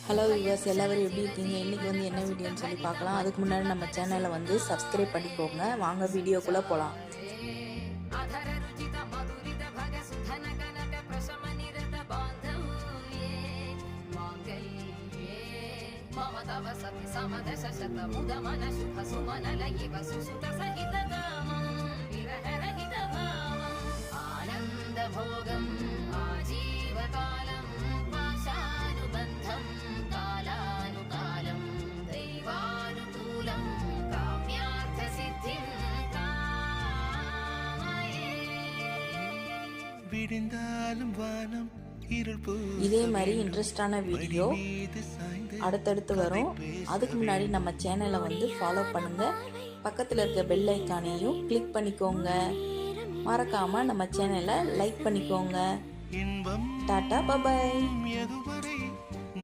Hello viewers, எல்லாரும் எப்படி இருக்கீங்க? இன்றைக்கி வந்து என்ன வீடியோன்னு சொல்லி பார்க்கலாம். அதுக்கு முன்னாடி நம்ம சேனலை வந்து சப்ஸ்கிரைப் பண்ணிக்கோங்க. வாங்க வீடியோக்குள்ளே போகலாம். இதே மாதிரி இன்ட்ரெஸ்டான வீடியோ அடுத்தடுத்து வரும். அதுக்கு முன்னாடி நம்ம சேனலை வந்து ஃபாலோ பண்ணுங்கள். பக்கத்தில் இருக்க பெல் ஐக்கானையும் கிளிக் பண்ணிக்கோங்க. மறக்காமல் நம்ம சேனலை லைக் பண்ணிக்கோங்க. Tata, by.